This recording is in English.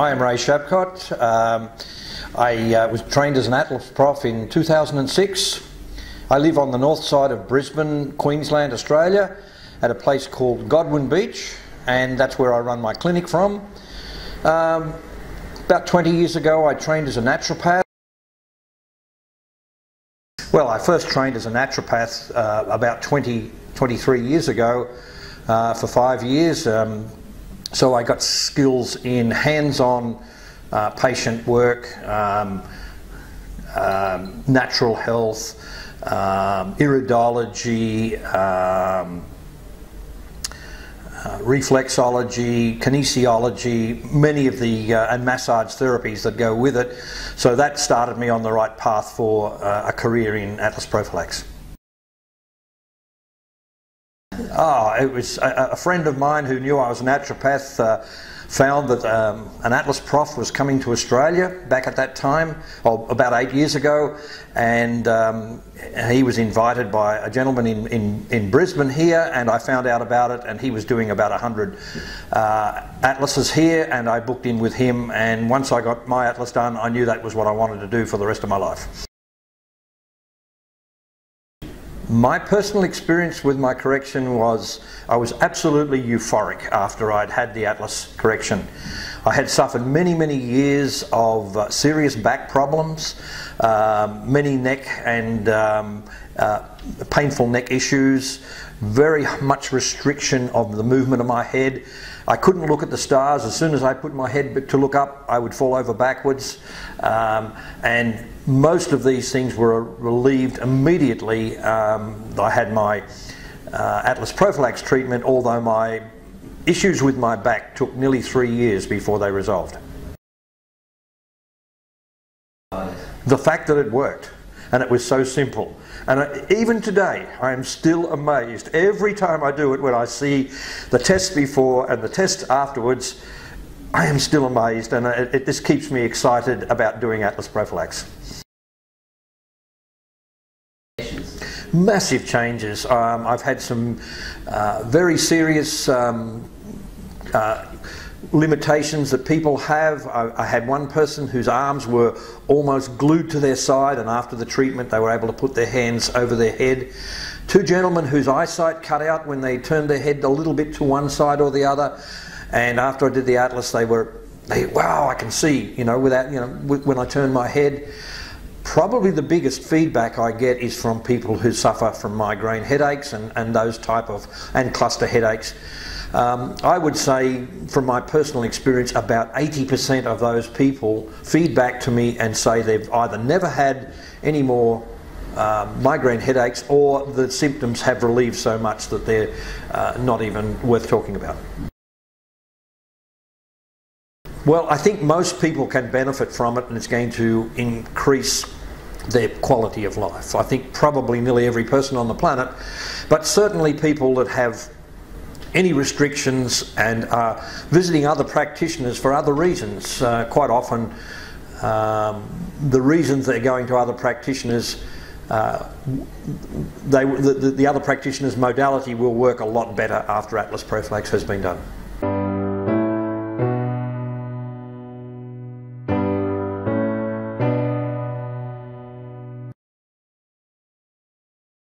I am Ray Shapcott. I was trained as an AtlasPROf in 2006. I live on the north side of Brisbane, Queensland, Australia, at a place called Godwin Beach, and that's where I run my clinic from. About 20 years ago I trained as a naturopath. Well, I first trained as a naturopath about 23 years ago for 5 years. So I got skills in hands-on patient work, natural health, iridology, reflexology, kinesiology, many of the and massage therapies that go with it. So that started me on the right path for a career in AtlasPROfilax. It was a friend of mine who knew I was a naturopath found that an AtlasPROf was coming to Australia back at that time, about 8 years ago, and he was invited by a gentleman in Brisbane here, and I found out about it, and he was doing about 100 atlases here, and I booked in with him, and once I got my atlas done, I knew that was what I wanted to do for the rest of my life. My personal experience with my correction was I was absolutely euphoric after I'd had the atlas correction. I had suffered many years of serious back problems, many neck and painful neck issues, very much restriction of the movement of my head. I couldn't look at the stars. As soon as I put my head to look up, I would fall over backwards. And most of these things were relieved immediately. I had my AtlasPROfilax treatment, although my issues with my back took nearly 3 years before they resolved. The fact that it worked, and it was so simple. And even today, I am still amazed every time I do it, when I see the test before and the test afterwards. I am still amazed, and this keeps me excited about doing AtlasPROfilax. Massive changes. I've had some very serious limitations that people have. I had one person whose arms were almost glued to their side, and after the treatment they were able to put their hands over their head. Two gentlemen whose eyesight cut out when they turned their head a little bit to one side or the other, and after I did the atlas wow, I can see, without, when I turn my head. Probably the biggest feedback I get is from people who suffer from migraine headaches and those type of, and cluster headaches. I would say, from my personal experience, about 80% of those people feedback to me and say they've either never had any more migraine headaches, or the symptoms have relieved so much that they're not even worth talking about. Well, I think most people can benefit from it, and it's going to increase their quality of life. I think probably nearly every person on the planet, but certainly people that have any restrictions and are visiting other practitioners for other reasons. Quite often the reasons they're going to other practitioners, the other practitioner's modality will work a lot better after AtlasPROfilax has been done.